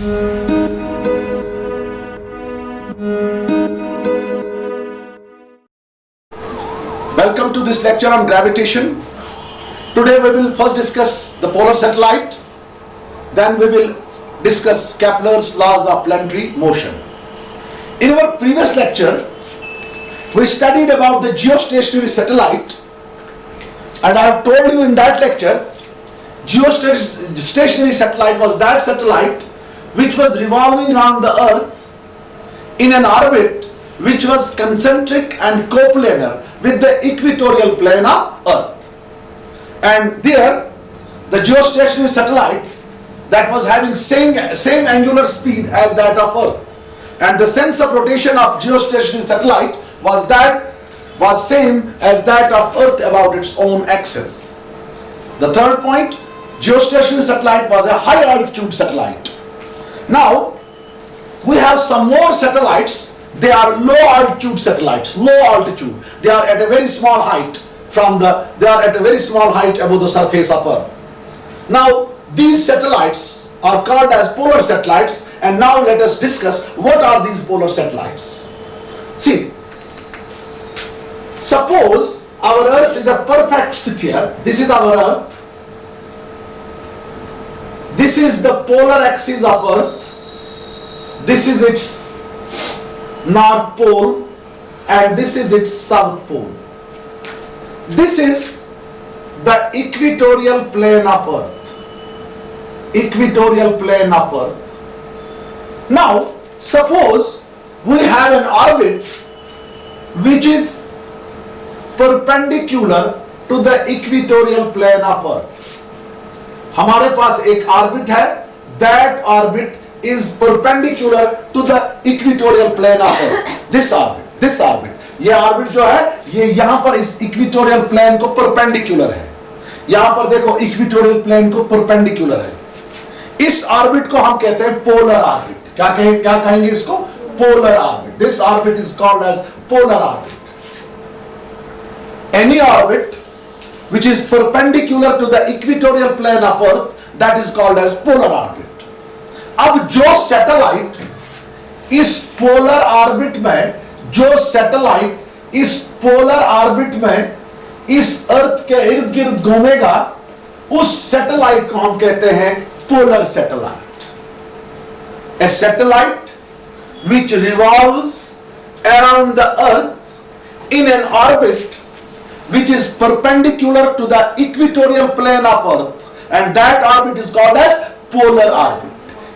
Welcome to this lecture on gravitation. Today we will first discuss the polar satellite, then we will discuss Kepler's laws of planetary motion. In our previous lecture, we studied about the geostationary satellite, and I have told you in that lecture, geostationary satellite was that satellite which was revolving around the Earth in an orbit which was concentric and coplanar with the equatorial plane of Earth. And there, the geostationary satellite that was having same angular speed as that of Earth, and the sense of rotation of geostationary satellite was same as that of Earth about its own axis. The third point, geostationary satellite was a high altitude satellite. Now we have some more satellites. They are low altitude satellites, low altitude. They are at a very small height above the surface of Earth. Now these satellites are called as polar satellites, and now let us discuss what are these polar satellites. See, suppose our Earth is a perfect sphere. This is our Earth. This is the polar axis of Earth. This is its North Pole, and this is its South Pole. This is the equatorial plane of Earth. Equatorial plane of Earth. Now, suppose we have an orbit which is perpendicular to the equatorial plane of Earth. हमारे पास एक orbit है. That orbit is perpendicular to the equatorial plane of Earth. This orbit, ये orbit जो है ये यहां पर इस इक्वेटोरियल प्लेन को परपेंडिकुलर है. यहां पर देखो इक्वेटोरियल प्लेन को परपेंडिकुलर है. इस ऑर्बिट को हम कहते हैं पोलर ऑर्बिट. क्या कहेंगे इसको? Polar orbit. This orbit is called as polar orbit. Any orbit which is perpendicular to the equatorial plane of Earth, that is called as polar orbit. अब जो सैटेलाइट इस पोलर ऑर्बिट में इस अर्थ के इर्द गिर्द घूमेगा, उस सैटेलाइट को हम कहते हैं polar satellite. A satellite which revolves around the Earth in an orbit which is perpendicular to the equatorial plane of Earth, and that orbit is called as polar orbit,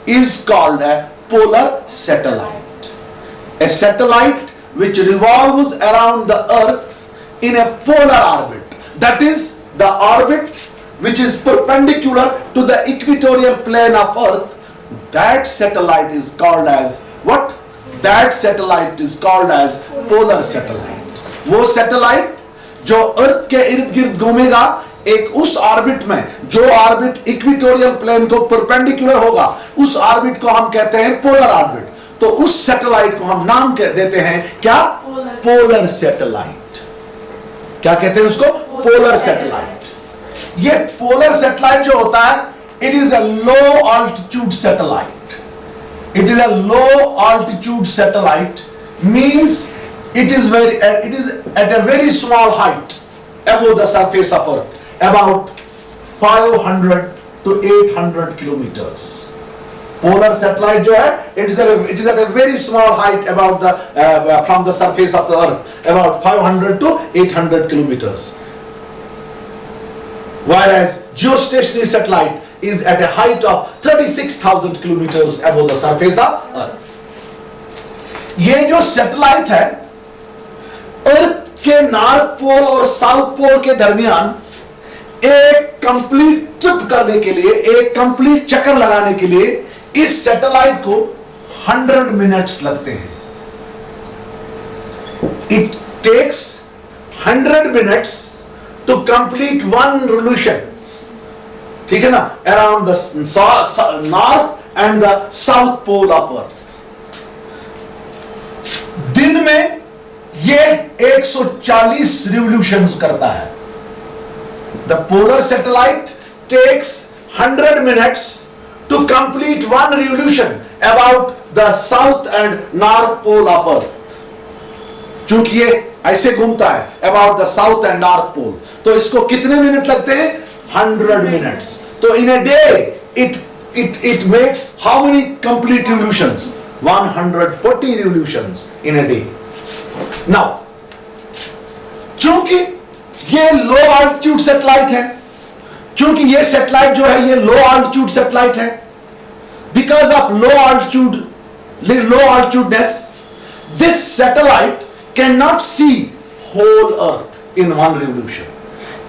is called a polar satellite. A satellite which revolves around the Earth in a polar orbit, that is the orbit which is perpendicular to the equatorial plane of Earth, that satellite is called as what? That satellite is called as polar satellite. वो satellite जो अर्थ के इर्द गिर्द घूमेगा एक उस orbit में, जो ऑर्बिट इक्वेटोरियल प्लेन को परपेंडिकुलर होगा, उस ऑर्बिट को हम कहते हैं पोलर ऑर्बिट. तो उस सैटेलाइट को हम नाम कह देते हैं क्या? Polar satellite. क्या कहते हैं उसको? Polar satellite. ये पोलर सैटेलाइट जो होता है, it is a low altitude satellite. It is a low altitude satellite means it is at a very small height above the surface of Earth, about 500 to 800 kilometers. Polar satellite जो है, it is at a very small height about from the surface of the Earth, about 500 to 800 kilometers. Whereas geostationary satellite is at a height of 36,000 kilometers above the surface of Earth. ये जो satellite है, अर्थ के north pole और south pole के दरमियान एक complete trip करने के लिए, एक कंप्लीट चक्कर लगाने के लिए इस सैटेलाइट को 100 मिनट्स लगते हैं. It takes 100 minutes to complete one revolution. ठीक है ना? Around the north and the south pole of earth. दिन में ये 140 रिवोल्यूशंस करता है. The polar satellite takes 100 minutes to complete one revolution about the south and north pole of earth. चूंकि ये ऐसे घूमता है about the south and north pole, तो इसको कितने मिनट लगते हैं? 100 minutes. तो in a day it makes how many complete revolutions? 140 revolutions in a day. Now चूंकि ये लो ऑल्टीट्यूड सैटेलाइट है, चूंकि ये सैटेलाइट जो है ये लो ऑल्टीट्यूड सैटेलाइट है, because of low altitudeness this satellite can not see whole earth in one revolution.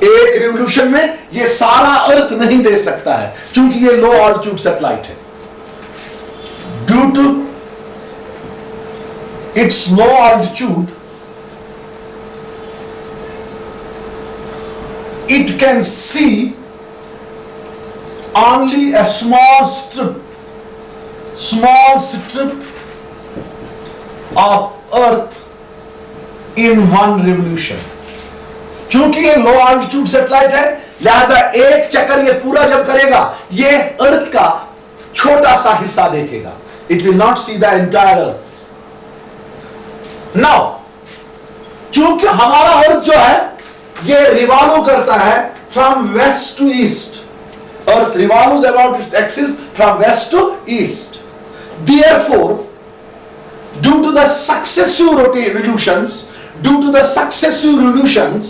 एक रिवोल्यूशन में ये सारा अर्थ नहीं दे सकता है, चूंकि ये लो ऑल्टीट्यूड सैटेलाइट है। Due to its low altitude it can see only a small strip of earth in one revolution। चूंकि ये लो ऑल्टीट्यूड सैटेलाइट है, लिहाजा एक चक्कर ये पूरा जब करेगा ये अर्थ का छोटा सा हिस्सा देखेगा। It will not see the entire earth. Now चूंकि हमारा अर्थ जो है ये रिवॉल्व करता है from west to east. Earth revolves about its axis from west to east. Therefore, due to the successive revolutions,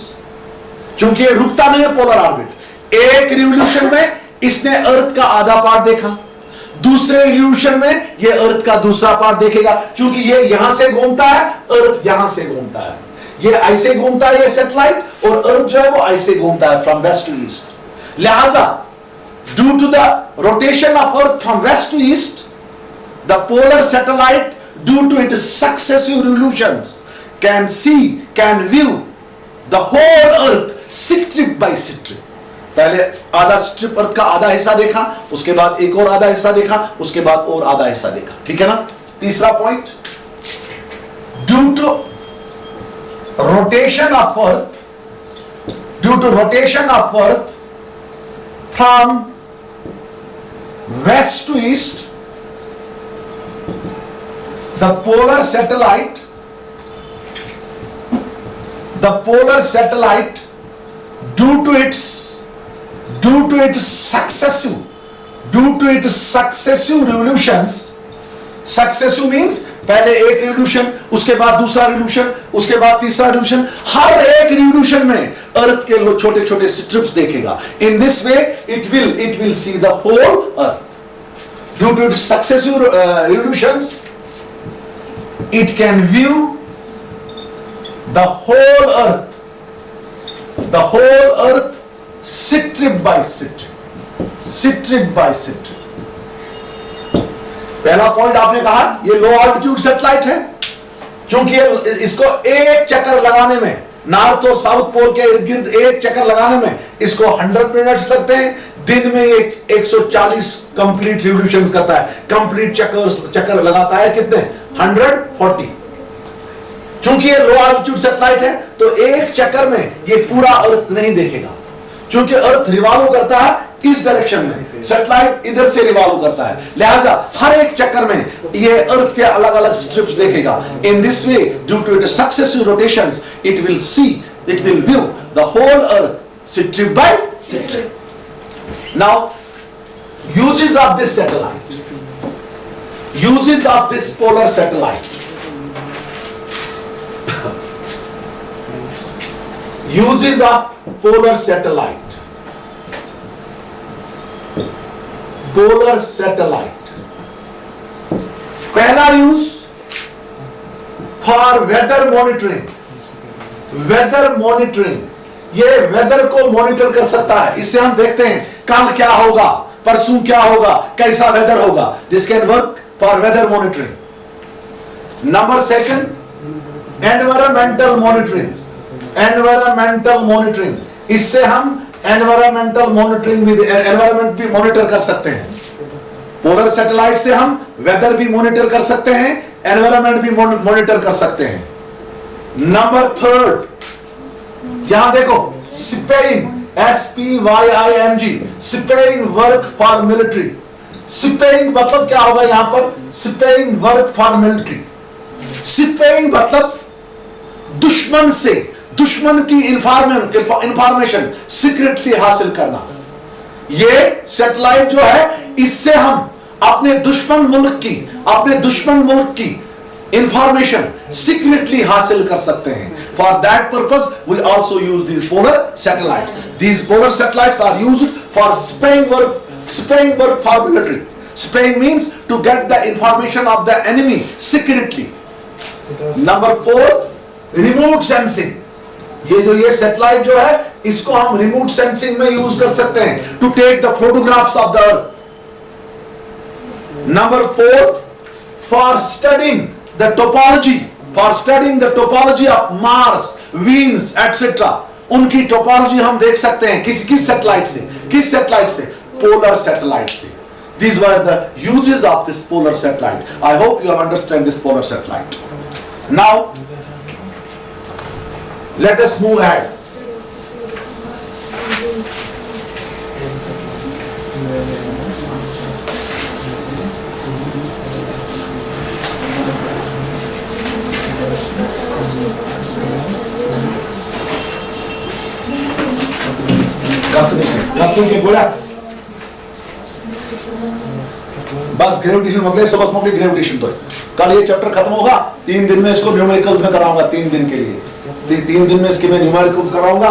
चूंकि ये रुकता नहीं है पोलर ऑर्बिट, एक रिवोल्यूशन में इसने अर्थ का आधा पार्ट देखा, दूसरे रिवोल्यूशन में ये अर्थ का दूसरा पार्ट देखेगा। चूंकि ये यहां से घूमता है, अर्थ यहां से घूमता है, ये ऐसे घूमता है ये सैटेलाइट, और अर्थ जो है वो ऐसे घूमता है फ्रॉम वेस्ट टू ईस्ट। लिहाजा due to the rotation of earth from west to east, the polar satellite, due to its successive revolutions, can view the whole earth strip by strip। पहले आधा स्ट्रिप अर्थ का आधा हिस्सा देखा, उसके बाद एक और आधा हिस्सा देखा, उसके बाद और आधा हिस्सा देखा। ठीक है ना। तीसरा point, due to rotation of earth from west to east, the polar satellite due to its successive revolutions, successive means पहले एक रिवोल्यूशन, उसके बाद दूसरा रिवोल्यूशन, उसके बाद तीसरा रिवोल्यूशन, हर एक रिवोल्यूशन में अर्थ के छोटे छोटे स्ट्रिप्स देखेगा। In this way it will see the whole earth due to its successive revolutions। It can view the whole earth strip by strip। पहला पॉइंट आपने कहा ये लो ऑल्टीट्यूड सैटेलाइट है, क्योंकि इसको एक चक्कर लगाने में, नॉर्थ और साउथ पोल के इर्द गिर्द एक चक्कर लगाने में इसको 100 मिनट्स लगते हैं। दिन में ये 140 कंप्लीट रिवोल्यूशंस करता है, कंप्लीट चक्कर लगाता है कितने? 140। चूंकि ये लो ऑल्टीट्यूड सैटेलाइट है तो एक चक्कर में ये पूरा अर्थ नहीं देखेगा, क्योंकि अर्थ रिवॉल्व करता है इस डायरेक्शन में, सैटेलाइट इधर से रिवॉल्व करता है, लिहाजा हर एक चक्कर में ये अर्थ के अलग अलग स्ट्रिप्स देखेगा। In this way, due to its successive rotations, it will view the whole earth strip by strip. Now uses of this satellite, uses of this polar satellite, uses of polar satellite, पहला use for weather monitoring, ये weather को monitor कर सकता है। इससे हम देखते हैं कल क्या होगा, परसों क्या होगा, कैसा वेदर होगा। This can work for weather monitoring. Number second, environmental monitoring, इससे हम एनवायरमेंट भी मॉनिटर कर सकते हैं। पोलर सैटेलाइट से हम वेदर भी मॉनिटर कर सकते हैं, एनवायरमेंट भी मॉनिटर कर सकते हैं। नंबर थर्ड, यहां देखो स्पेइंग, SPYING, स्पेइंग वर्क फॉर मिलिट्री। सिपेइंग मतलब क्या होगा यहां पर? सिपेइंग वर्क फॉर मिलिट्री। सिपेइंग मतलब दुश्मन से, दुश्मन की इंफॉर्मेशन सीक्रेटली हासिल करना। ये सैटेलाइट जो है, इससे हम अपने दुश्मन मुल्क की इंफॉर्मेशन सीक्रेटली हासिल कर सकते हैं। For that purpose we also use these polar satellites. These polar satellites are used for spying work for military. Spying means to get the information of the enemy secretly. Number 4, remote sensing. ये satellite जो है, इसको हम remote sensing में use कर सकते हैं to take the photographs of the earth. Number 4, for studying the topology of Mars, Venus etcetera. उनकी टोपोलॉजी हम देख सकते हैं किस सैटेलाइट से? पोलर सैटेलाइट से। These were the uses of this polar satellite. I hope you understand this polar satellite. Now, let us move ahead. के बोला बस ग्रेविटेशन मगले सबस मगले ग्रेविटेशन। तो कल ये चैप्टर खत्म होगा, 3 दिन में इसको न्यूमेरिकल्स में कराऊंगा। 3 दिन के लिए 3 दिन में इसके मैं न्यूमेरिकल्स कराऊंगा।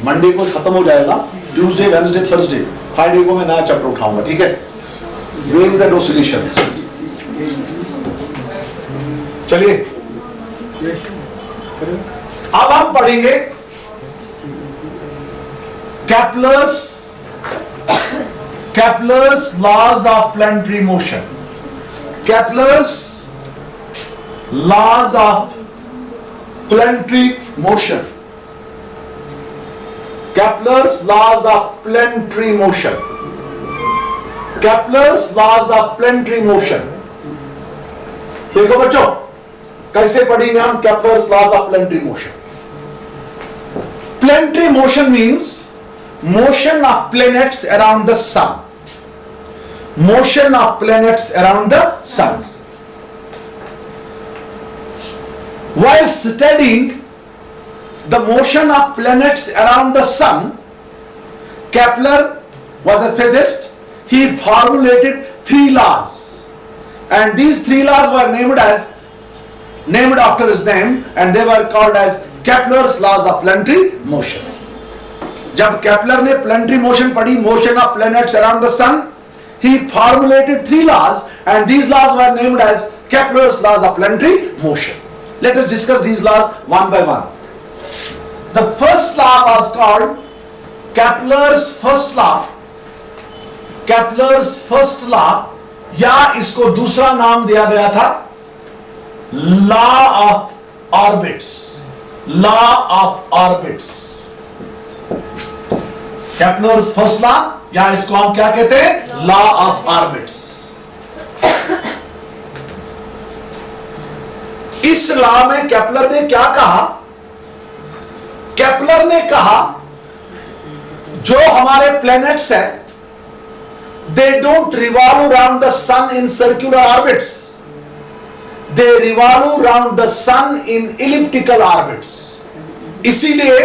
मंडे को खत्म हो जाएगा, ट्यूसडे, वेडनेसडे, थर्सडे, फ्राइडे को मैं नया चैप्टर उठाऊंगा। ठीक है, वेव्स एंड ऑसिलेशंस। चलिए अब हम पढ़ेंगे Kepler's laws of planetary motion. Kepler's laws of planetary motion. Kepler's laws of planetary motion. Kepler's laws of planetary motion. देखो बच्चों, कैसे पढ़ेंगे हम Kepler's laws of planetary motion? Planetary motion means motion of planets around the sun. Motion of planets around the sun. While studying the motion of planets around the sun, Kepler was a physicist. He formulated 3 laws, and these 3 laws were named after his name, and they were called as Kepler's laws of planetary motion. जब Kepler ने planetary motion पढ़ी, motion of planets around the sun, he formulated 3 laws, and these laws were named as Kepler's laws of planetary motion. Let us discuss these laws one by one. The first law was called Kepler's first law. Kepler's first law, या इसको दूसरा नाम दिया गया था law of orbits. Law of orbits. Kepler's first law, या इसको हम क्या कहते हैं? Law of orbits. इस लॉ में केपलर ने क्या कहा? केपलर ने कहा जो हमारे प्लैनेट्स हैं, they don't revolve around the sun in circular orbits, they revolve around the sun in elliptical orbits. इसीलिए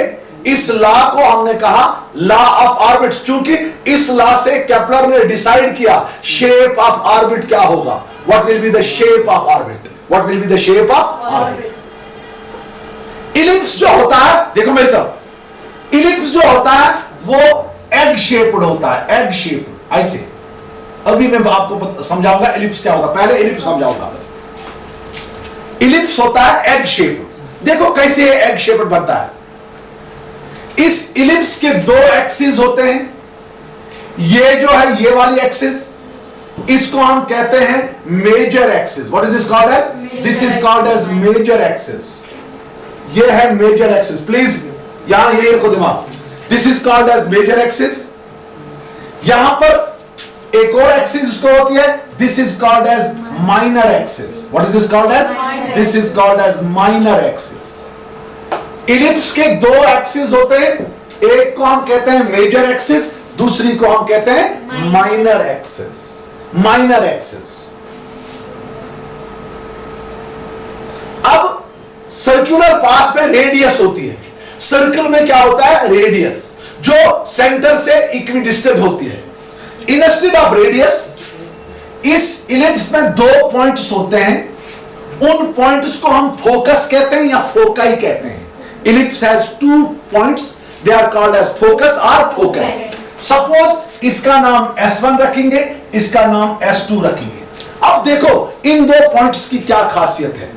इस लॉ को हमने कहा लॉ ऑफ ऑर्बिट्स, क्योंकि इस लॉ से केपलर ने डिसाइड किया शेप ऑफ ऑर्बिट क्या होगा। What will be the shape of orbit? What will be the shape of orbit? Ellipse जो होता है, देखो मेरी तरफ, इलिप्स जो होता है वो एग शेप्ड होता है, एग शेप्ड ऐसे। अभी मैं आपको समझाऊंगा इलिप्स क्या होता है, पहले इलिप्स समझाऊंगा। इलिप्स होता है एग शेप्ड। देखो कैसे एग शेप्ड बनता है। इस इलिप्स के 2 एक्सिस होते हैं। ये जो है, ये वाली एक्सिस, इसको हम कहते हैं major axis. What is this called as? This is called as major axis. ये है मेजर एक्सिस। प्लीज यहां ये रखो दिमाग। This is called as major axis. यहां पर एक और एक्सिस इसको होती है, this is called as minor axis. What is this called as? This is called as minor axis. Ellipse के 2 एक्सिस होते हैं, एक को हम कहते हैं मेजर एक्सिस, दूसरी को हम कहते हैं माइनर एक्सिस। Minor axis. अब सर्कुलर पाथ में रेडियस होती है, सर्कल में क्या होता है, रेडियस, जो सेंटर से इक्विडिस्टेंट होती है। इंस्टेड ऑफ रेडियस, इस इलिप्स में 2 पॉइंट्स होते हैं, उन पॉइंट्स को हम फोकस कहते हैं या फोकाई कहते हैं। Ellipse has 2 points, they are called as focus और फोकाई। सपोज इसका नाम S1 रखेंगे, इसका नाम S2 रखेंगे। अब देखो इन 2 पॉइंट्स की क्या खासियत है।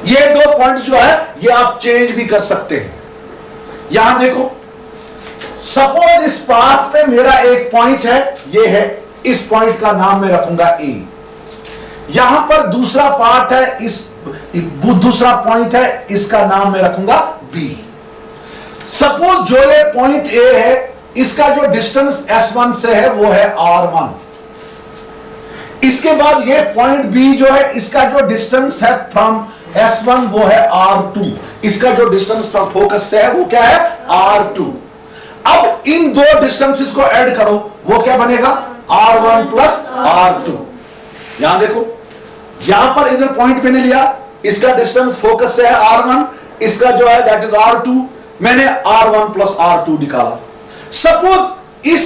ये 2 पॉइंट्स जो है ये आप चेंज भी कर सकते हैं। यहां देखो, सपोज इस पाथ पे मेरा एक पॉइंट है, ये है, इस पॉइंट का नाम मैं रखूंगा A। यहां पर दूसरा पार्ट है, इस दूसरा पॉइंट है, इसका नाम मैं रखूंगा B। सपोज जो ये पॉइंट A है, इसका जो डिस्टेंस S1 से है वो है R1। इसके बाद ये पॉइंट B जो है, इसका जो डिस्टेंस है फ्रॉम S1 वो है R2। इसका जो डिस्टेंस फ्रॉम फोकस से है वो क्या है, R2। अब इन 2 डिस्टेंसेस को ऐड करो, वो क्या बनेगा, R1 प्लस R2। यहां देखो, यहां पर इधर पॉइंट मैंने लिया, इसका डिस्टेंस फोकस से है R1, इसका जो है दैट इज R2, मैंने R1 प्लस R2 निकाला। सपोज इस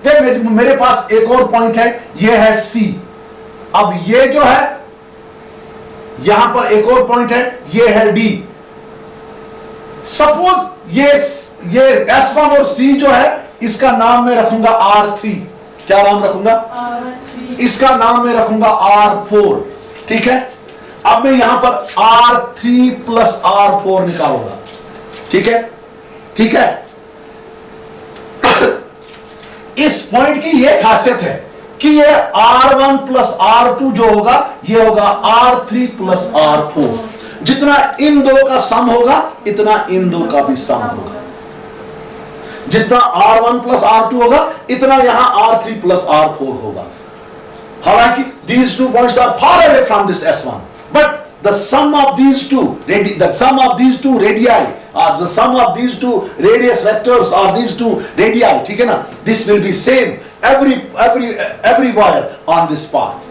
पे मेरे पास एक और पॉइंट है, ये है C। अब ये जो है, यहां पर एक और पॉइंट है, ये है D। सपोज ये S1 और C जो है, इसका नाम मैं रखूंगा R3। क्या नाम रखूंगा, R3। इसका नाम मैं रखूंगा R4। ठीक है, अब मैं यहां पर R3 प्लस R4 निकालूंगा। ठीक है, ठीक है। इस पॉइंट की यह खासियत है कि ये R1 प्लस R2 जो होगा, ये होगा R3 प्लस R4। जितना इन 2 का सम होगा, इतना इन 2 का भी सम होगा। जितना R1 प्लस R2 होगा, इतना यहां R3 प्लस R4 होगा। हालांकि these 2 points are far away from this S1, but the sum of these two radii, the sum of these two radii, or the sum of these two radius vectors, or these two radii, ठीक है ना, this will be same everywhere on this path।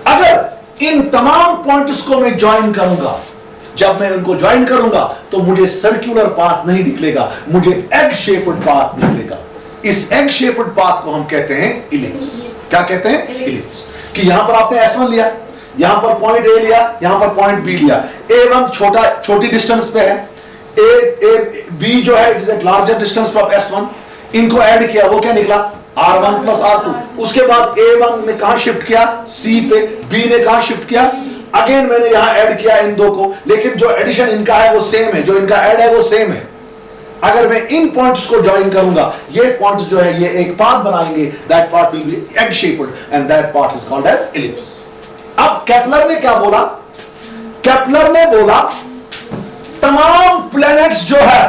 अगर इन तमाम points को मैं join करूंगा, जब मैं उनको ज्वाइन करूंगा तो मुझे सर्कुलर पाथ नहीं निकलेगा, मुझे एग शेप्ड पाथ निकलेगा। इस एग शेप्ड पाथ को हम कहते हैं इलिप्स। क्या कहते हैं, इलिप्स। कि यहां पर आपने S1 लिया, यहां पर पॉइंट A लिया, यहां पर पॉइंट B लिया। A1 छोटी डिस्टेंस पे है, B जो है it is a larger distance from S1। इनको ऐड किया, वो क्या निकला, R1 प्लस R2। उसके बाद A1 ने कहां शिफ्ट किया, C पे, B ने कहां शिफ्ट किया, अगेन मैंने यहां ऐड किया इन 2 को, लेकिन जो एडिशन इनका है वो सेम है, जो इनका ऐड है वो सेम है। अगर मैं इन पॉइंट्स को ज्वाइन करूंगा, ये पॉइंट्स जो है ये एक पाथ बनाएंगे, that path will be egg shaped and that path is called as ellipse. अब केपलर ने क्या बोला, केपलर ने बोला तमाम प्लैनेट्स जो है,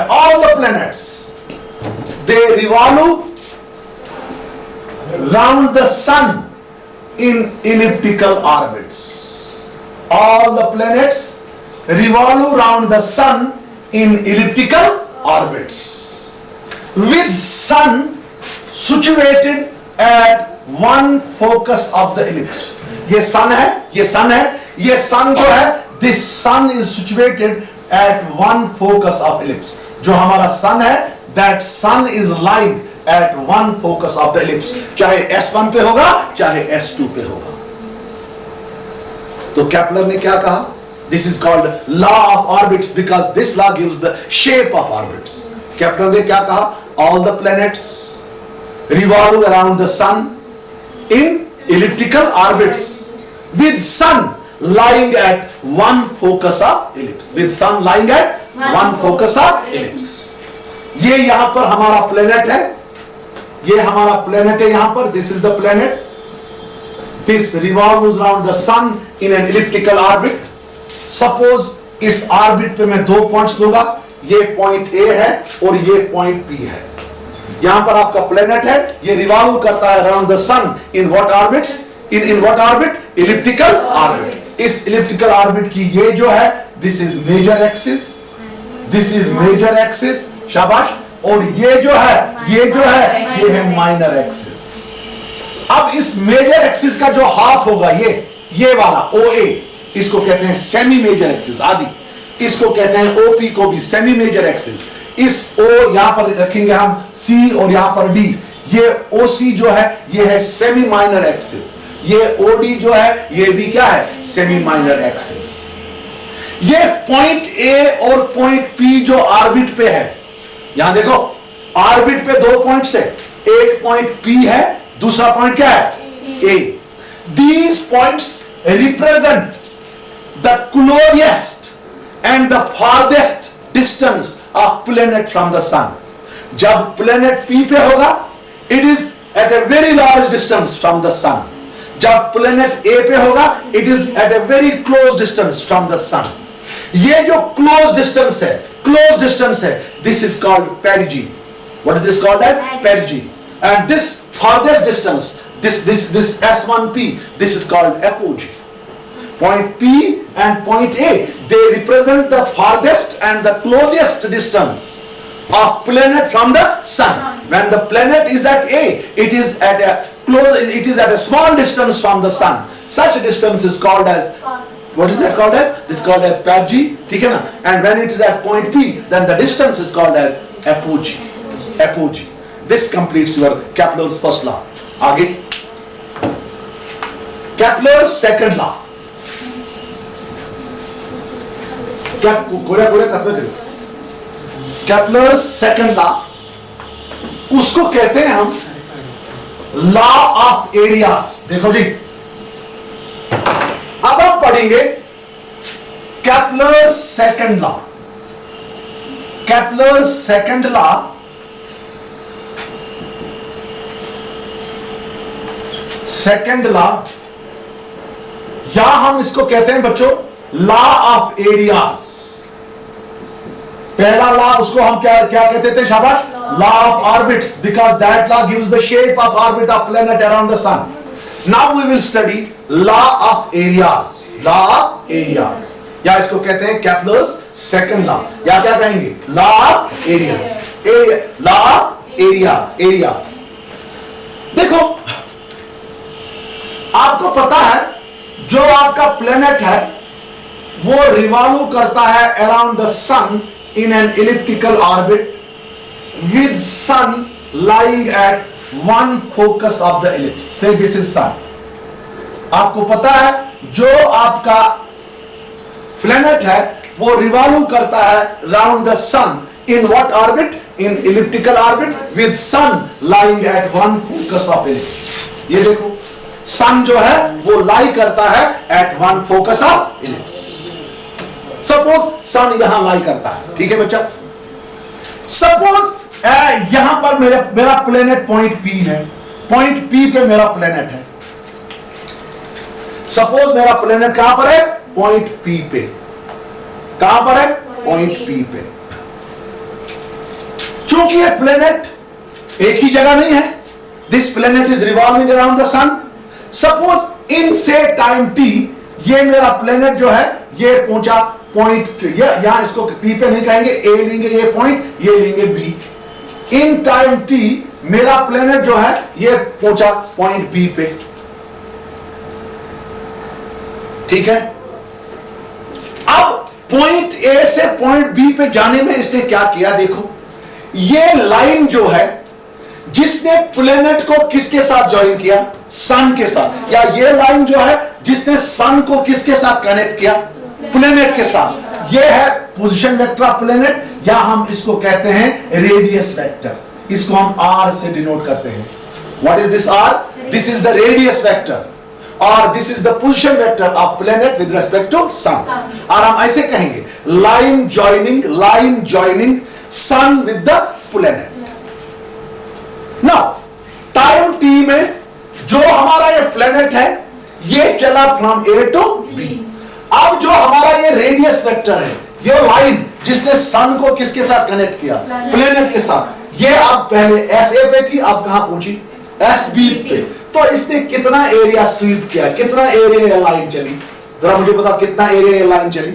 all the planets they revolve round the sun in elliptical orbits. All the planets revolve around the sun in elliptical orbits, with sun situated at one focus of the ellipse. ये sun है, ये sun जो है, this sun is situated at one focus of ellipse. जो हमारा sun है, that sun is lying at one focus of the ellipse, चाहे S1 पे होगा चाहे S2 पे होगा। तो केपलर ने क्या कहा, this is called law of orbits because this law gives the shape of orbits। Kepler ने क्या कहा, all the planets revolve around the sun in elliptical orbits with sun lying at one focus of ellipse, with sun lying at one focus of ellipse। ये यहां पर हमारा planet है, ये हमारा प्लेनेट है, यहां पर this is the planet, this revolves around the sun in an elliptical orbit. Suppose इस ऑर्बिट पे मैं 2 पॉइंट्स लूंगा, ये पॉइंट ए है और ये पॉइंट बी है। यहां पर आपका प्लेनेट है, ये रिवॉल्व करता है around the sun in what orbits, in what orbit, elliptical orbit. इस इलिप्टिकल ऑर्बिट की ये जो है, this is major axis, this is major axis, शाबाश। और ये जो है ये है माइनर एक्सिस। अब इस मेजर एक्सिस का जो हाफ होगा ये वाला OA, इसको कहते हैं सेमी मेजर एक्सिस आदि, इसको कहते हैं OP को भी सेमी मेजर एक्सिस। इस O यहां पर रखेंगे हम C और यहां पर D, ये OC जो है ये है सेमी माइनर एक्सिस, ये OD जो है ये भी क्या है, सेमी माइनर एक्सिस। ये पॉइंट A और पॉइंट P जो ऑर्बिट पे है, यहां देखो ऑर्बिट पे 2 पॉइंट्स है, एक पॉइंट P है, दूसरा पॉइंट क्या है, A। These points represent the closest and the farthest distance of planet from the sun. जब planet P पे होगा, it is at a very large distance from the sun. जब planet A पे होगा, it is at a very close distance from the sun. ये जो close distance है, this is called perigee. What is this called as? Perigee. And this farthest distance, this S1P, this is called apogee. Point P and point A, they represent the farthest and the closest distance of planet from the sun. When the planet is at A, it is at a small distance from the sun. Such distance is called as, what is that called as? This is called as perigee, ठीक है ना? And when it is at point P, then the distance is called as apogee. Apogee. This completes your Kepler's first law. आगे Kepler's second law. Kepler's second law, उसको कहते हैं हम law of areas. देखो जी, अब हम पढ़ेंगे Kepler's second law। Kepler's second law या हम इसको कहते हैं बच्चों लॉ ऑफ एरियाज। पहला लॉ उसको हम क्या कहते थे शाबाश, law of orbits, because that law gives the shape of orbit of planet around the sun. Now we will study law of areas. Law of areas या इसको कहते हैं Kepler's सेकंड लॉ, या क्या कहेंगे, law of areas. Law of areas. देखो आपको पता है जो आपका प्लेनेट है वो रिवॉल्व करता है around the sun in an elliptical orbit with sun lying at one focus of the ellipse. So this is sun. आपको पता है जो आपका प्लेनेट है वो रिवॉल्व करता है around the sun in what orbit, in elliptical orbit with sun lying at one focus of ellipse. ये देखो सन जो है वो लाई करता है at one focus of ellipse. Suppose sun यहां लाई करता है, ठीक है बच्चा। सपोज यहां पर मेरा प्लेनेट पॉइंट P है, पॉइंट P पे मेरा प्लेनेट है। सपोज मेरा प्लेनेट कहां पर है, पॉइंट P पे। कहां पर है, पॉइंट P पे। चूंकि ये प्लेनेट एक ही जगह नहीं है, this planet is revolving around the sun. Suppose in say time T ये मेरा प्लेनेट जो है ये पहुंचा पॉइंट, यहां इसको P पे नहीं कहेंगे, A लेंगे ये पॉइंट, ये लेंगे B। इन टाइम T मेरा प्लेनेट जो है ये पहुंचा पॉइंट B पे, ठीक है। अब पॉइंट A से पॉइंट B पे जाने में इसने क्या किया, देखो ये लाइन जो है जिसने प्लेनेट को किसके साथ ज्वाइन किया, सन के साथ, या ये लाइन जो है जिसने सन को किसके साथ कनेक्ट किया, प्लेनेट के साथ। ये है पोजीशन वेक्टर ऑफ प्लेनेट, या हम इसको कहते हैं रेडियस वेक्टर। इसको हम R से डिनोट करते हैं। What is this R? This is the radius vector और this is the position vector of planet with respect to sun. और हम ऐसे कहेंगे line joining sun with the planet. Now time T में जो हमारा ये प्लेनेट है ये चला फ्रॉम A टू B। अब जो हमारा ये रेडियस वेक्टर है, ये लाइन जिसने सन को किसके साथ कनेक्ट किया, प्लेनेट के साथ, ये अब पहले SA पे थी, अब कहां पहुंची, SB पे। तो इसने कितना एरिया स्वीप किया, कितना एरिया ये लाइन चली, जरा मुझे बता कितना एरिया ये लाइन चली,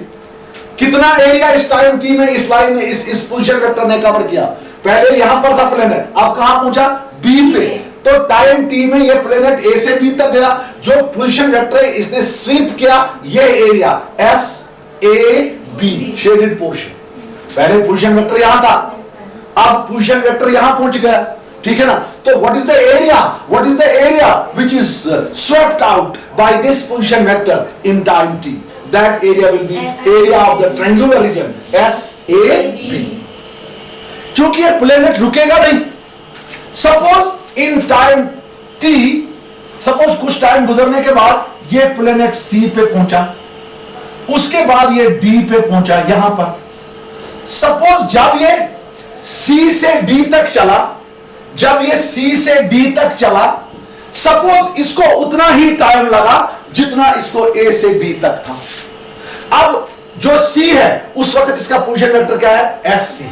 कितना एरिया इस टाइम T में इस लाइन ने इस पोजीशन वेक्टर ने कवर किया, पहले यहां पर था प्लेनेट, अब कहां पहुंचा? बी पे। तो टाइम टी में ये प्लेनेट ए से बी तक गया, जो पोजीशन वेक्टर है इसने स्वीप किया ये area S A B shaded portion. पहले पोजीशन वेक्टर यहां था, अब पोजीशन वेक्टर यहां पहुंच गया, ठीक है ना। तो what is the area? What is the area which is swept out by this position vector in time T? That area will be area of the triangular region S A B. क्योंकि ये planet रुकेगा नहीं। Suppose in time T, suppose कुछ time गुजरने के बाद ये planet सी पे पहुंचा, उसके बाद ये डी पे पहुंचा यहां पर। सपोज जब ये सी से डी तक चला, जब ये सी से डी तक चला, सपोज इसको उतना ही टाइम लगा जितना इसको ए से बी तक था। अब जो सी है उस वक्त इसका पोजीशन वेक्टर क्या है? S C.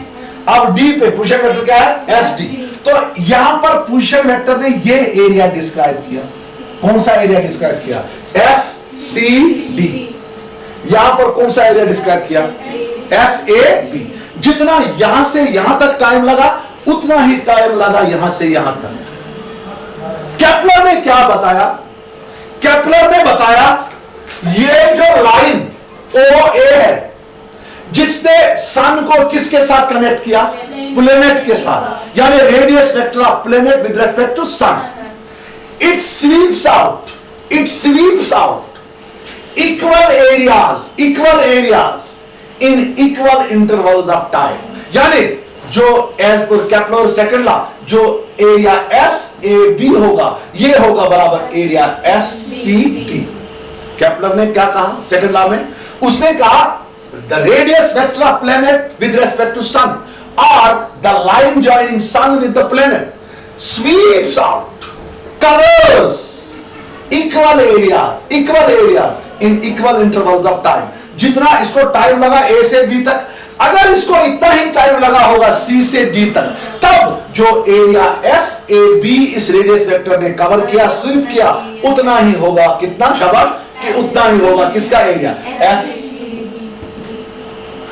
अब डी पे पोजीशन वेक्टर क्या है? S D. तो यहां पर पोजीशन वेक्टर ने ये एरिया डिस्क्राइब किया। कौन सा एरिया डिस्क्राइब किया? S C D. यहां पर कौन सा एरिया डिस्क्राइब किया? S A B. जितना यहां से यहां तक टाइम लगा उतना ही टाइम लगा यहां से यहां तक। केपलर ने क्या बताया? केपलर ने बताया ये जो लाइन ओ ए है जिसने सन को किसके साथ कनेक्ट किया? प्लेनेट के साथ, यानी radius vector of planet with respect to sun. It sweeps out equal areas in equal intervals of time. यानी जो as per Kepler second law, जो एरिया एस ए बी होगा ये होगा बराबर area S C D. Kepler ने क्या कहा सेकंड लॉ में? उसने कहा the radius vector of planet with respect to sun or the line joining sun with the planet sweeps out, covers equal areas in equal intervals of time। जितना इसको time लगा ए से बी तक, अगर इसको इतना ही टाइम लगा होगा सी से डी तक, तब जो एरिया एस ए बी इस रेडियस वेक्टर ने कवर किया, स्वीप किया, उतना ही होगा। कितना शाबाश? कि उतना ही होगा किसका एरिया? एस।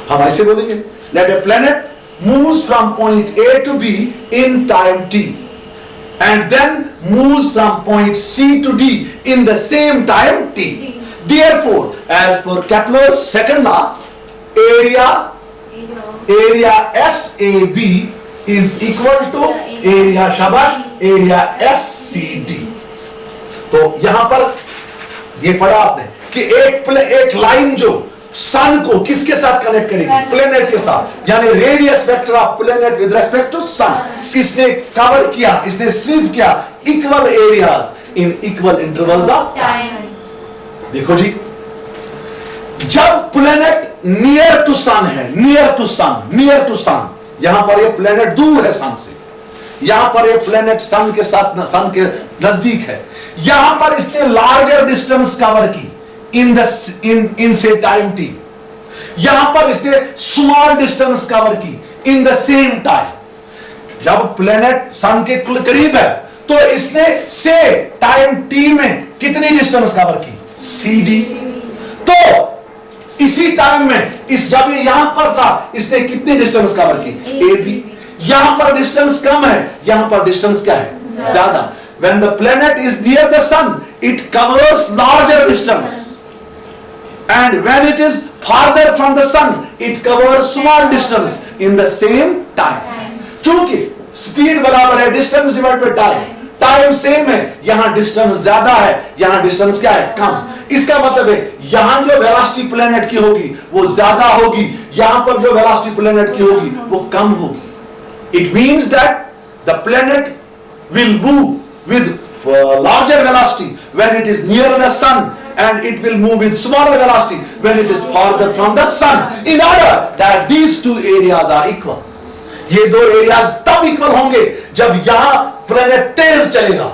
हम ऐसे बोलेंगे let a planet moves from point A to B in time T and then moves from point C to D in the same time T. Therefore, as per Kepler's second law, area SAB is equal to area शाबाश area SCD। तो यहां पर ये पढ़ा आपने कि एक line जो सन को किसके साथ कनेक्ट करेगी? प्लेनेट के साथ, यानी radius vector of planet with respect to sun. इसने कवर किया, इसने स्वीप किया equal areas in equal intervals of time. देखो जी, जब प्लेनेट नियर टू सन है, नियर टू सन, यहां पर ये प्लेनेट दूर है सन से, यहां पर ये प्लेनेट सन के साथ, सन के नजदीक है, यहां पर इसने लार्जर डिस्टेंस कवर की इन से टाइम टी, यहां पर इसने स्मॉल डिस्टेंस कवर की इन द सेम टाइम। जब प्लेनेट सन के करीब है तो इसने से टाइम टी में कितनी डिस्टेंस कवर की? C D. तो इसी टाइम में जब ये यहां पर था इसने कितनी डिस्टेंस कवर की? A B. यहां पर डिस्टेंस कम है, यहां पर डिस्टेंस क्या है? ज्यादा। When the planet is near the sun, it covers larger distance, and when it is farther from the sun, it covers small distance in the same time। चूंकि speed बराबर है distance divide by time, time same है, यहां distance ज्यादा है, यहां distance क्या है? कम। इसका मतलब है यहां जो वेलोसिटी प्लेनेट की होगी वो ज्यादा होगी, यहां पर जो वेलोसिटी प्लेनेट की होगी वो कम होगी। It means that the planet will move with larger velocity when it is near the sun, and it will move with smaller velocity when it is farther from the sun, in order that these two areas are equal। ये दो areas तब equal होंगे जब यहां planet तेज चलेगा,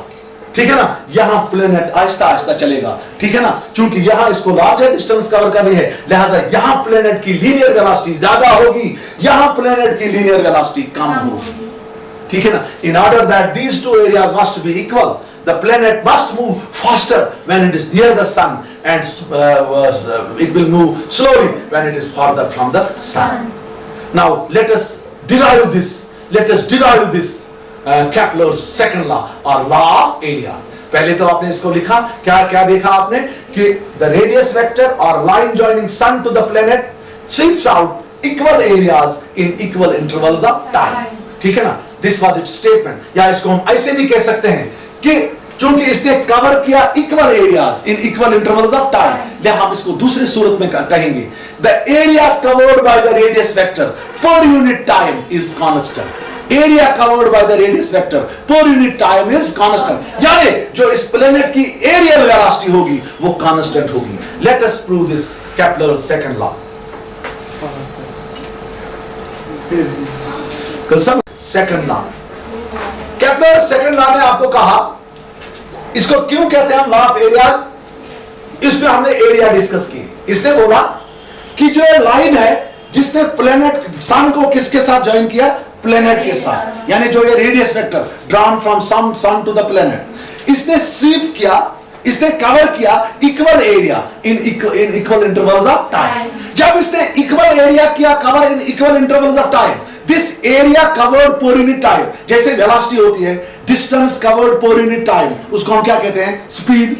ठीक है ना, यहां प्लेनेट आहिस्ता आहिस्ता चलेगा, ठीक है ना, क्योंकि यहां इसको लार्जर डिस्टेंस कवर करनी है, लिहाजा यहां प्लेनेट की लीनियर वेलोसिटी ज्यादा होगी, यहां प्लेनेट की लीनियर वेलोसिटी कम होगी, ठीक है ना। In order that these two areas must be equal, the planet must move faster when it is near the sun, and it will move slowly when it is farther from the sun। Now let us derive this let us derive this Kepler's second law or law of areas. पहले तो आपने इसको लिखा, क्या क्या देखा आपने कि the radius vector or line joining sun to the planet sweeps out equal areas in equal intervals of time. ठीक है ना? This was its statement. या इसको हम ऐसे भी कह सकते हैं कि चूंकि इसने कवर किया equal areas in equal intervals of time, या हम इसको दूसरी सूरत में कहेंगे the area covered by the radius vector पर unit time is constant. Area covered by the radius vector पर यूनिट टाइम इज कांस्टेंट, यानी जो इस प्लेनेट की एरियल वेलोसिटी होगी वो कांस्टेंट होगी। Let us prove this Kepler second law. Second law, Kepler second law ने आपको कहा, इसको क्यों कहते हैं हम लॉ ऑफ एरियाज, इसमें हमने एरिया डिस्कस की। इसने बोला कि जो लाइन है जिसने प्लेनेट सन को किसके साथ ज्वाइन किया, प्लेनेट के साथ, यानी जो ये radius vector drawn from sun to the planet, इसने स्वीप किया, इसने कवर किया equal area in equal intervals of time. जब इसने इक्वल एरिया किया cover in equal intervals of time, this area covered पर यूनिट टाइम, जैसे वेलोसिटी होती है डिस्टेंस कवर्ड पर यूनिट टाइम, उसको हम क्या कहते हैं, स्पीड।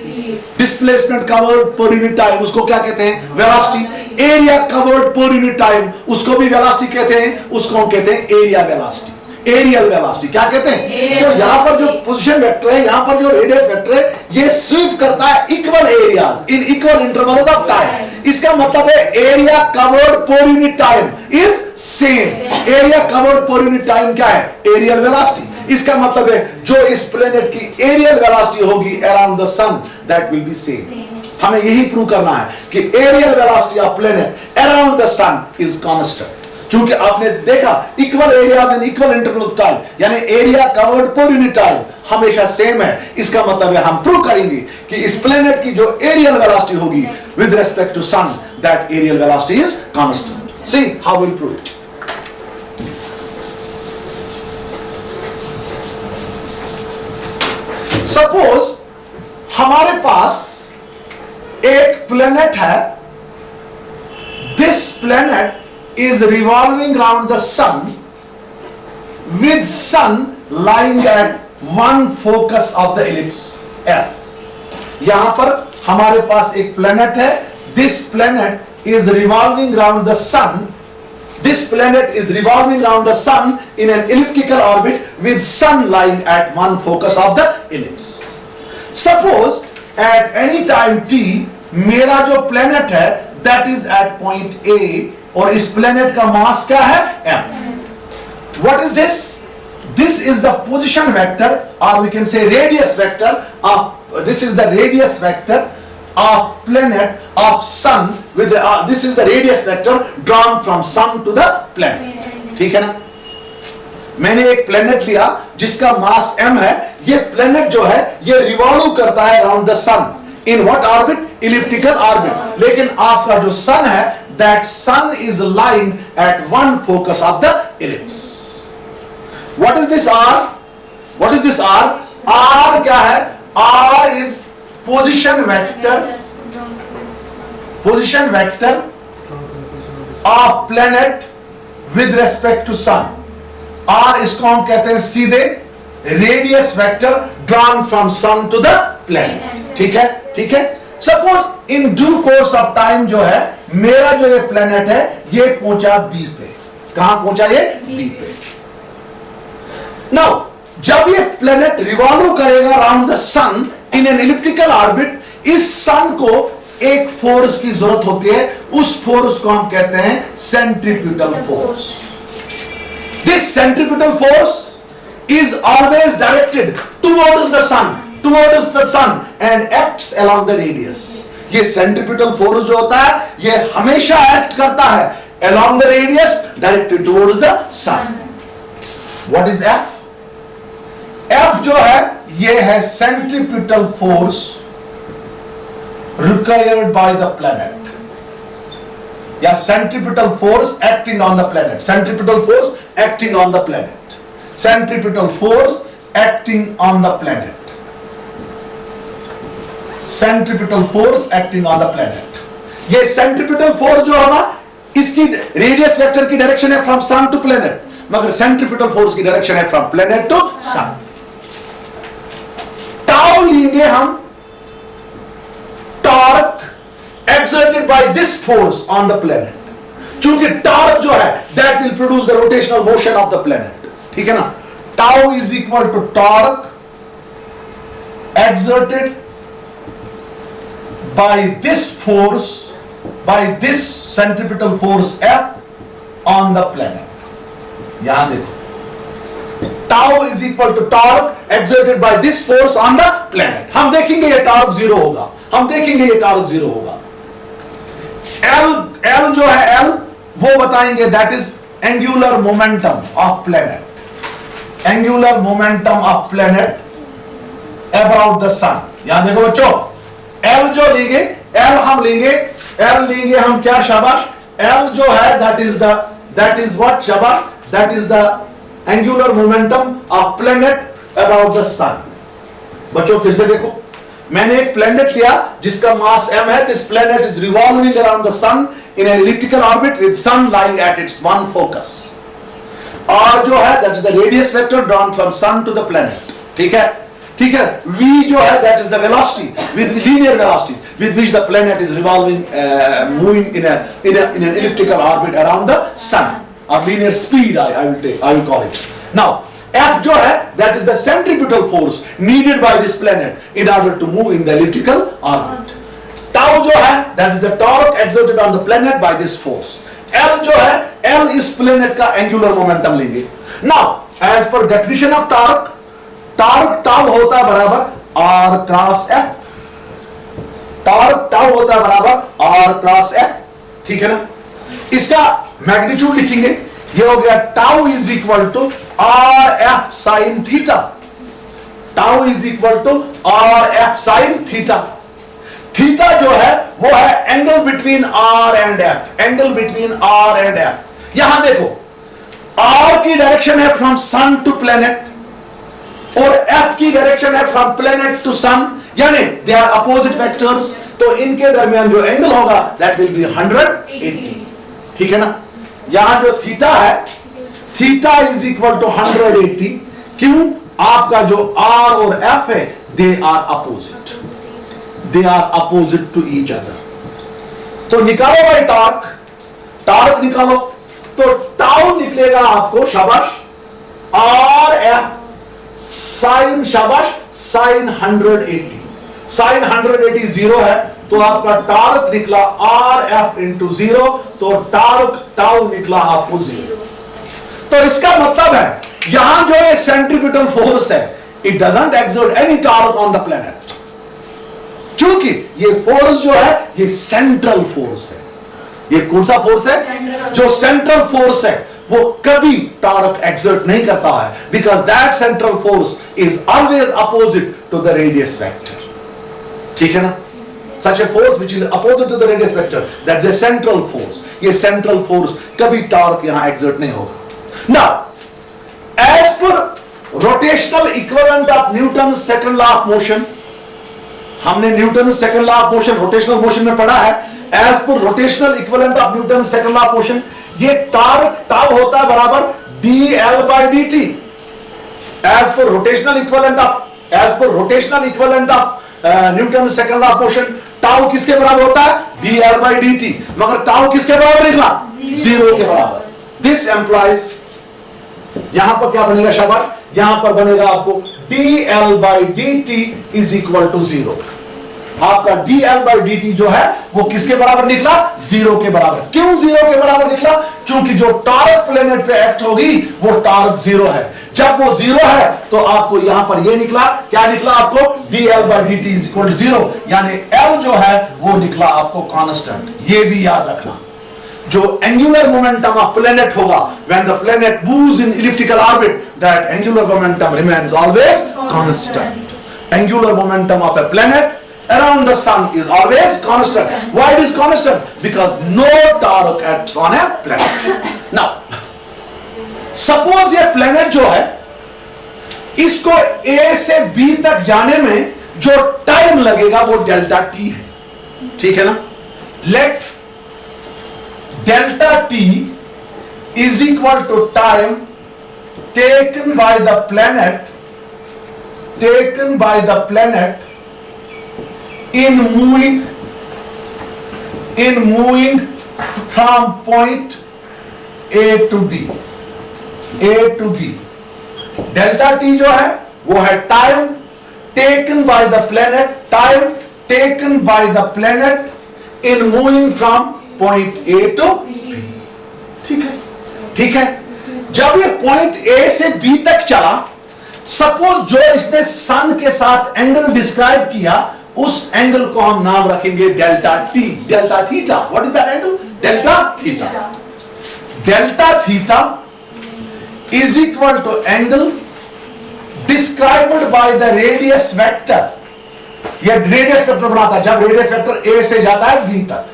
डिस्प्लेसमेंट कवर्ड पर यूनिट टाइम, उसको क्या कहते हैं, वेलोसिटी। एरिया कवर्ड पर यूनिट टाइम, उसको भी वेलोसिटी कहते हैं, उसको हम कहते हैं एरिया वेलोसिटी, एरियल वेलोसिटी क्या कहते हैं। तो यहां पर जो पोजीशन वेक्टर है, यहां पर जो रेडियस वेक्टर है, ये स्वीप करता है equal areas in equal intervals of time. इसका मतलब है एरिया कवर्ड पर unit time is same. Area covered पर यूनिट टाइम क्या है, एरियल वेलोसिटी। इसका मतलब है जो इस प्लेनेट की एरियल वेलोसिटी होगी around the sun, that will be same. हमें यही प्रूव करना है कि areal velocity of planet around the sun is constant. क्योंकि आपने देखा equal areas in equal interval of time, यानी एरिया कवर्ड पर यूनिट टाइम हमेशा सेम है। इसका मतलब है हम प्रूव करेंगे कि इस प्लेनेट की जो एरियल वेलोसिटी होगी with respect to sun, that areal velocity is constant. See how will prove it. Suppose हमारे पास एक प्लेनेट है, this planet is revolving around the sun with sun lying at one focus of the ellipse S। यहां पर हमारे पास एक planet है, this planet is revolving around the sun, this planet is revolving around the sun in an elliptical orbit with sun lying at one focus of the ellipse। Suppose at any time t मेरा जो planet है that is at point A, और इस planet का मास क्या है, m। What is this? This is the position vector, or we can say radius vector of this is the radius vector of planet of sun with this is the radius vector drawn from sun to the planet। ठीक है ना? मैंने एक planet लिया जिसका मास m है, ये planet जो है ये रिवॉल्व करता है around the sun in what orbit, elliptical orbit. लेकिन आपका जो सन है, that sun is lying at one focus of the ellipse। What is this R? What is this R? R क्या है? R is position vector of planet with respect to sun। R इसको हम कहते हैं सीधे radius vector drawn from sun to the planet। ठीक है, ठीक है। Suppose in due course of time जो है मेरा जो ये प्लेनेट है ये पहुंचा बी पे। कहां पहुंचा ये? बी पे। नाउ जब ये प्लेनेट रिवॉल्व करेगा around the sun in an elliptical orbit, इस सन को एक फोर्स की जरूरत होती है, उस फोर्स को हम कहते हैं centripetal force. This centripetal force is always directed towards the sun and acts along the radius। ये सेंट्रीपिटल फोर्स जो होता है ये हमेशा एक्ट करता है along the radius directed towards the sun। What is F? F जो है ये है centripetal force required by the planet, या centripetal force acting on the planet. Centripetal force acting on the planet, centripetal force acting on the planet, centripetal force acting on the planet. ये centripetal force जो होगा इसकी radius vector की direction है from sun to planet, मगर centripetal force की direction है from planet to sun. Tau लेंगे हम torque exerted by this force on the planet, चूंकि टॉर्क जो है that will produce the rotational motion of the planet, ठीक है ना। Tau is equal to torque exerted by this force, by this centripetal force F on the planet. यहां देखो, tau is equal to torque exerted by this force on the planet. हम देखेंगे ये torque zero होगा, हम देखेंगे ये torque zero होगा। L जो है L वो बताएंगे that is angular momentum of planet, angular momentum of planet about the sun। यहां देखो बच्चों, L जो लेंगे, L हम लेंगे, L लेंगे हम क्या शाबाश, L जो है that is what शाबाश, that is the angular momentum of planet about the sun। बच्चों फिर से देखो, मैंने एक प्लेनेट लिया जिसका मास m है, this planet is revolving around the sun in an elliptical orbit with sun lying at its one focus। R जो है that is the radius vector drawn from sun to the planet, ठीक है, ठीक है। v जो है that is the velocity with linear velocity with which the planet is revolving, moving in an elliptical orbit around the sun, or linear speed I will call it। Now F जो है that is the centripetal force needed by this planet in order to move in the elliptical orbit। tau जो है that is the torque exerted on the planet by this force। L जो है, L इस planet का angular momentum लेंगे। Now as per definition of torque, torque tau होता है बराबर R cross F, torque tau होता है बराबर R क्रॉस F, ठीक है ना। इसका मैग्नीट्यूड लिखेंगे, ये हो गया tau is equal to R F sine theta, tau is equal to R F sine theta. Theta जो है वो है angle between R and F, angle between R and F। यहां देखो, R की डायरेक्शन है फ्रॉम सन टू प्लेनेट और F की डायरेक्शन है फ्रॉम प्लेनेट टू सन, यानी दे आर अपोजिट वेक्टर्स, तो इनके दरमियान जो एंगल होगा दैट विल बी 180, ठीक है ना। यहां जो थीटा है, थीटा इज इक्वल टू 180, क्यों? आपका जो R और F है they are opposite, they are opposite to each other. तो निकालो भाई टॉर्क, टॉर्क निकालो, तो टाउ निकलेगा आपको शाबाश R F साइन शाबाश साइन 180, साइन 180 जीरो है, तो आपका टॉर्क निकला R F इंटू जीरो, तो टॉर्क टाउ निकला आपको जीरो। तो इसका मतलब है यहां जो ये सेंट्रीपिटल फोर्स है it doesn't exert any torque on the planet, क्योंकि ये फोर्स जो है ये सेंट्रल फोर्स है। ये कौन सा फोर्स है? जो सेंट्रल फोर्स है वो कभी टॉर्क एक्सर्ट नहीं करता है, because that central force is always opposite to the radius vector, ठीक है ना। Such a force which is opposite to the radius vector, that's a central force। ये central force कभी टॉर्क यहां एक्सर्ट नहीं होगा। Now, as per rotational equivalent of Newton's second law of motion, हमने Newton second law of motion rotational motion में पढ़ा है। As per rotational equivalent of Newton second law of motion, ये torque tau होता है बराबर dL/dt। As per rotational equivalent of Newton second law of motion, tau किसके बराबर होता है? dL/dt, मगर टाउ किसके बराबर निकला? जीरो के बराबर। दिस एम्प्लॉइज, यहां पर क्या बनेगा शाबाश? यहां पर बनेगा आपको dL/dt is equal to zero. आपका dL/dt जो है वो किसके बराबर निकला? जीरो के बराबर। क्यों जीरो के बराबर निकला? क्योंकि जो टॉर्क प्लेनेट पे एक्ट होगी वो टॉर्क जीरो है। जब वो जीरो है तो आपको यहां पर ये निकला, क्या निकला आपको? dL/dt is equal to zero, यानी L जो है वो निकला आपको कांस्टेंट। ये भी याद रखना, जो एंगुलर मोमेंटम ऑफ प्लेनेट होगा when the planet moves in elliptical orbit, that angular momentum remains always constant. Angular momentum of a planet around the sun is always constant. Why it is constant? Because no torque acts on a planet. Now, suppose ये planet जो है इसको A से B तक जाने में जो time लगेगा वो डेल्टा T है, ठीक है ना। Let delta T is equal to time taken by the planet in moving from point A to B. Delta T जो है वो है time taken by the planet in moving from point A to B. ठीक है। जब ये point A से B तक चला, सपोज जो इसने सन के साथ एंगल डिस्क्राइब किया, उस एंगल को हम नाम रखेंगे delta T, delta theta. What is that angle? Delta theta. Delta theta is equal to angle described by the radius vector. यह रेडियस वेक्टर बनाता है जब रेडियस वेक्टर ए से जाता है बी तक।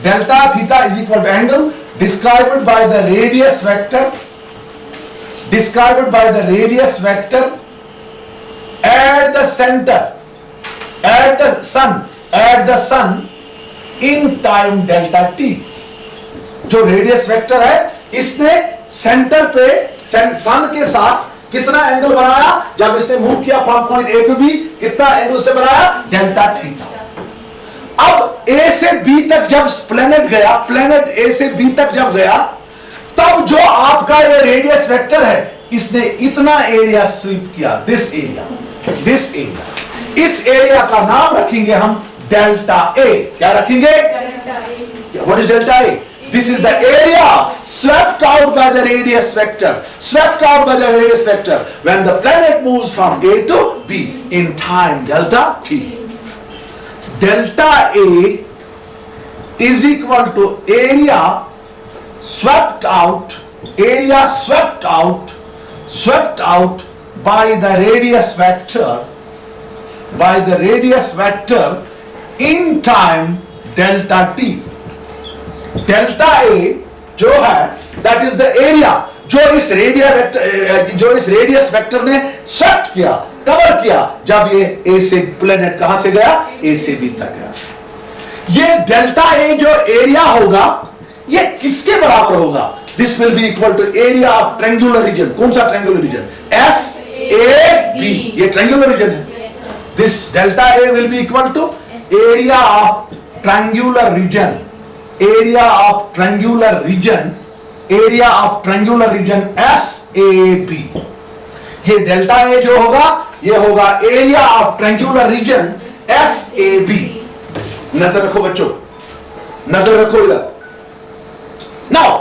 Delta theta is equal to angle described by the radius vector at the center, at the sun in time delta t। जो radius vector है, इसने सेंटर पे सन के साथ कितना एंगल बनाया जब इसने मूव किया from point A to B? कितना एंगल उसने बनाया? Delta theta. अब ए से बी तक जब प्लेनेट ए से बी तक जब गया, तब जो आपका ये रेडियस वेक्टर है, इसने इतना एरिया स्वीप किया, दिस एरिया। इस एरिया का नाम रखेंगे हम डेल्टा ए। क्या रखेंगे? What is delta A? This is the area swept out by the radius vector when the planet moves from A to B in time delta t. Delta A is equal to area swept out by the radius vector in time delta t. Delta A जो है that is the area जो इस radius vector ने swept किया, cover किया, जब ये ए से प्लेनेट कहां से गया? ए से बी तक गया। ये डेल्टा ए जो एरिया होगा, ये किसके बराबर होगा? This will be equal to area of triangular region. कौन सा triangular region? S A B. ये ट्रायंगुलर रीजन है। This delta A will be equal to area of triangular region S A B. ये डेल्टा ए जो होगा, ये होगा area of triangular region S A B. नजर रखो बच्चों, नजर रखो इधर। नाउ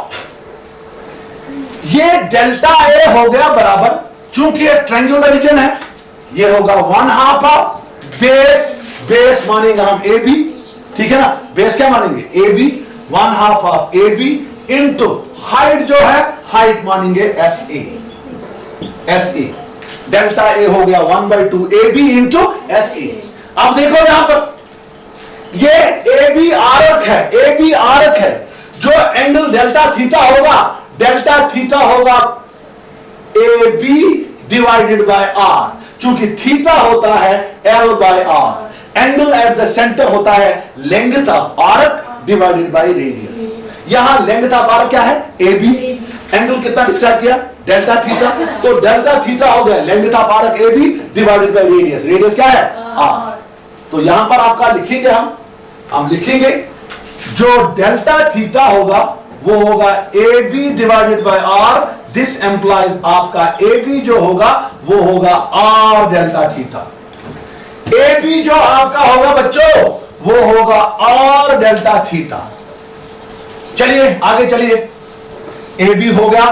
ये डेल्टा ए हो गया बराबर, चूंकि ये ट्रायंगुलर रीजन है, ये होगा 1/2 ऑफ बेस मानेंगे हम ए बी। ठीक है ना? बेस क्या मानेंगे? A B. 1/2 of A B into height जो है, हाइट मानेंगे एस ए। डेल्टा ए हो गया 1/2 A B into S A. अब देखो यहां पर ये ए बी आर्क है, जो एंगल डेल्टा थीटा होगा A B divided by R, चूंकि थीटा होता है L by R. Angle at the centre होता है length of arc divided by radius. यहां लेंथ ऑफ आर्क क्या है? A B. एंगल कितना डिस्क्राइब किया? Delta theta. तो डेल्टा थीटा हो गया length of arc A B divided by radius. Radius क्या है? आर। तो यहां पर आपका लिखेंगे हम लिखेंगे जो डेल्टा थीटा होगा वो होगा A B divided by R. This implies आपका ए बी जो होगा वो होगा R delta theta. A B जो आपका होगा बच्चों वो होगा आर डेल्टा थीटा। चलिए आगे चलिए, ए बी हो गया।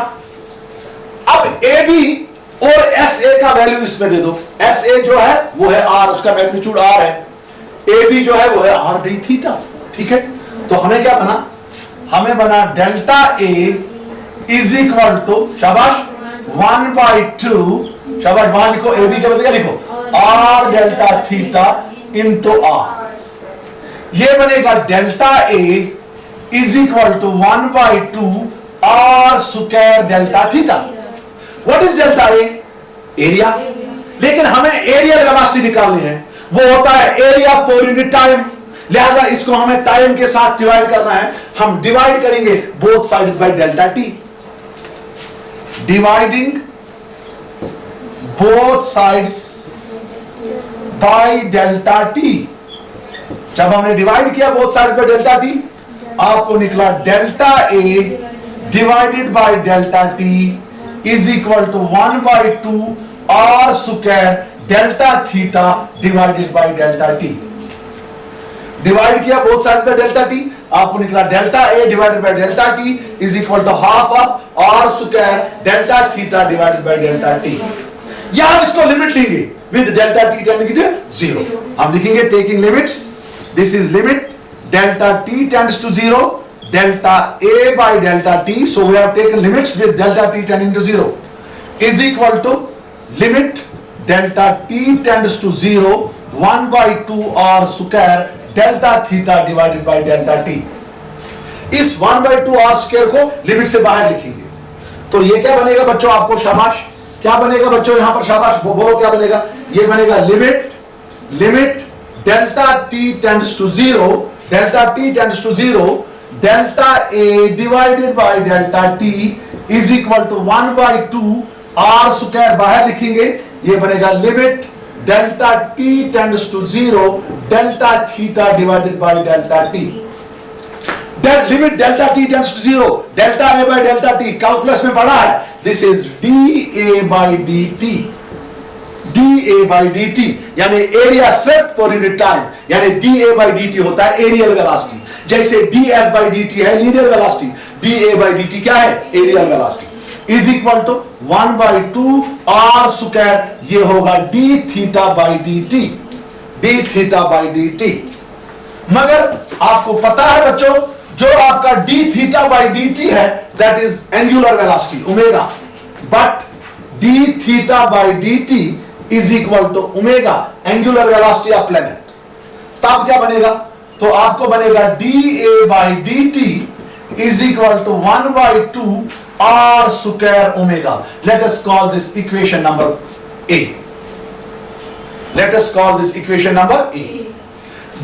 अब ए बी और एस ए का वैल्यू इसमें दे दो। एस ए जो है वो है आर, उसका मैग्नीट्यूड आर है। ए बी जो है वो है आर डी थीटा। ठीक है, तो हमें क्या बना? हमें बना delta A is equal to, शाबाश, 1/2, शाबाश, वहां लिखो ए बी के बदले क्या लिखो? R delta theta into R. ये बनेगा delta A is equal to 1/2 R square delta theta. What is delta A? Area. लेकिन हमें एरिया वेलोसिटी निकालनी है, वो होता है एरिया पर यूनिट टाइम। लिहाजा इसको हमें टाइम के साथ डिवाइड करना है। हम डिवाइड करेंगे both sides by delta T. Dividing both sides by delta T. जब हमने डिवाइड किया both sides by delta T, आपको निकला delta A divided by delta T is equal to 1/2 R square delta theta divided by delta T. Divide किया both sides by delta T, आपको निकला delta A divided by delta T is equal to half of R square delta theta divided by delta T. यहां इसको limit लेंगे with delta T tending to 0। हम लिखेंगे taking limits, this is limit delta T tends to 0 delta a by delta t, so we have taken limits with delta t tending to 0 is equal to limit delta t tends to 0 1/2 r square delta theta divided by delta t। इस 1/2 r square को limit से बाहर लिखेंगे तो ये क्या बनेगा बच्चों, आपको शाबाश, क्या बनेगा बच्चों यहां पर, शाबाश बोलो क्या बनेगा, ये बनेगा limit delta t tends to 0 delta t tends to 0 delta A divided by delta T is equal to 1/2 R square बाहर लिखेंगे, ये बनेगा limit delta T tends to 0 delta theta divided by delta T. Limit delta T tends to 0 delta A by delta T calculus में पढ़ा है, this is D A by D T. D A by D T यानी area swept पर unit time, यानी D A by D T होता है areal velocity, जैसे D S by D T है linear velocity, D A by D T क्या है areal velocity is equal to 1/2 R square, ये होगा D theta by D T, D theta by D T. मगर आपको पता है बच्चों जो आपका D theta by D T है that is angular velocity omega, but D theta by D T is equal to omega angular velocity of planet. तब क्या बनेगा, तो आपको बनेगा D A by D T is equal to 1/2 R square omega. Let us call this equation number A, let us call this equation number A.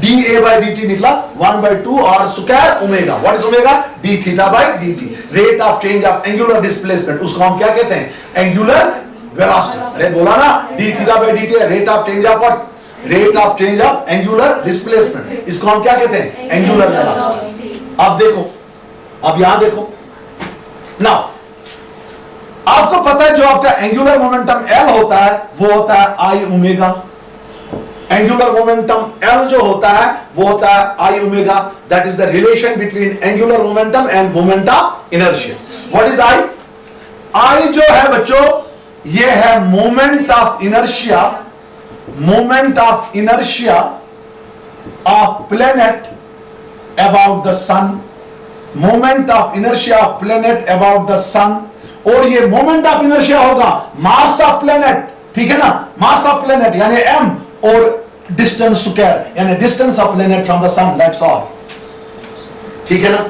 D A by D T निकला 1/2 R square omega. What is omega, D theta by D T, rate of change of angular displacement, उसको हम क्या कहते हैं angular velocity. अरे बोला ना D theta by D T rate of change of what, rate of change of angular displacement, इसको हम क्या कहते हैं एंगुलर वेलोसिटी। अब देखो, अब यहां देखो नाउ, आपको पता है जो आपका एंगुलर मोमेंटम एल होता है वो होता है I omega. Angular momentum L जो होता है वो होता है I omega, that is the relation between angular momentum and moment of inertia. What is I, I जो है बच्चों ये है moment of inertia, moment of inertia of planet about the sun, moment of inertia of planet about the sun. और ये moment of inertia होगा मास of planet, ठीक है ना, मास ऑफ प्लेनेट यानी m और डिस्टेंस स्क्वायर यानी distance of planet from the sun, that's all, ठीक है ना।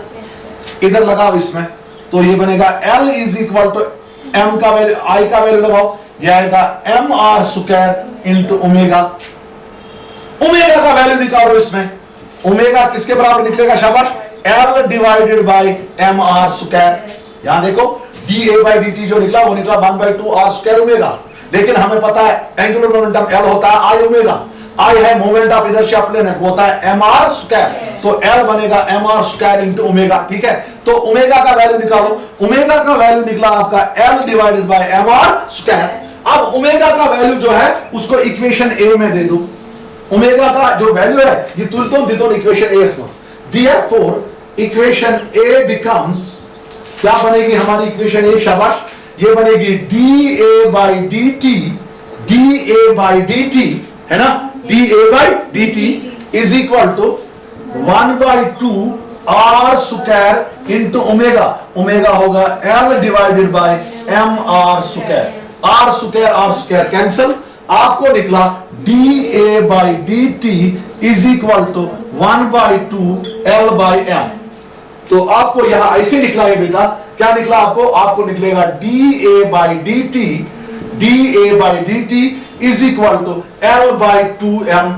इधर लगाओ इसमें, तो ये बनेगा L is equal to m का वैल्यू, I का वैल्यू लगाओ, ये आएगा m r square into omega. Omega का वैल्यू निकालो इसमें, ओमेगा किसके बराबर निकलेगा शाबाश, L divided by m r square. यहां देखो D A by D T जो निकला वो निकला 1/2 आर स्क्वायर ओमेगा, लेकिन हमें पता है एंगुलर मोमेंटम एल होता है आई ओमेगा, आई है मोमेंट ऑफ इनर्शिया प्लेनेट वो होता है एम आर स्क्वायर, तो एल बनेगा M R square into omega, ठीक है। तो ओमेगा का वैल्यू निकालो, ओमेगा का वैल्यू निकला आपका L divided by M R square. अब ओमेगा का वैल्यू जो है उसको इक्वेशन ए में दे दो, ओमेगा का जो वैल्यू है ये तुलतो दितो इक्वेशन ए में, देयरफॉर इक्वेशन ए बिकम्स, क्या बनेगी हमारी इक्वेशन ए शाबाश, ये बनेगी D A by D T, D A by D T है ना, D A by D T is equal to 1/2 R square into omega, omega होगा L divided by M R square, R square cancel, आपको निकला D A by D T is equal to 1/2 L by M. तो आपको यहां ऐसे निकला है बेटा, क्या निकला आपको निकलेगा D A by D T, D A by D T is equal to L by 2m।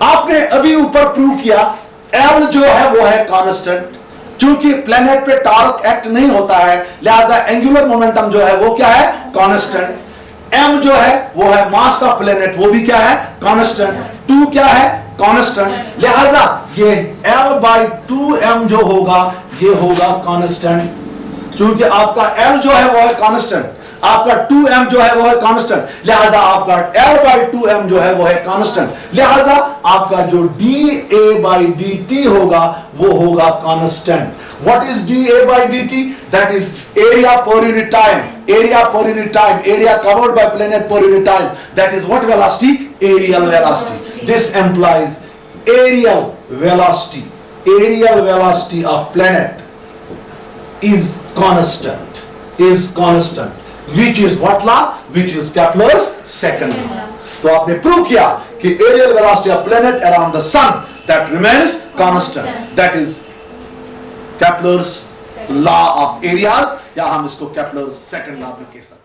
आपने अभी ऊपर प्रूव किया एल जो है वो है कांस्टेंट, चूंकि प्लेनेट पे टॉर्क एक्ट नहीं होता है लिहाजा एंगुलर मोमेंटम जो है वो क्या है कांस्टेंट। m जो है वो है मास ऑफ प्लेनेट, वो भी क्या है, कांस्टेंट। 2 क्या है, कांस्टेंट। लिहाजा ये L/2m जो होगा ये होगा कांस्टेंट, क्योंकि आपका L जो है वो है कांस्टेंट, आपका 2m जो है वो है कांस्टेंट, लिहाजा आपका L/2m जो है वो है कांस्टेंट, लिहाजा आपका जो dA/dt होगा वो होगा constant. What is dA/dt? That is area per unit time. Area per unit time. Area covered by planet per unit time. That is what velocity? Aerial velocity. This implies aerial velocity. Aerial velocity of planet is constant. Is constant. Which is what law? Which is Kepler's second law. तो आपने prove किया कि aerial velocity of planet around the sun that remains constant. That is Kepler's law of areas, या हम इसको Kepler's second law भी कह सकते हैं।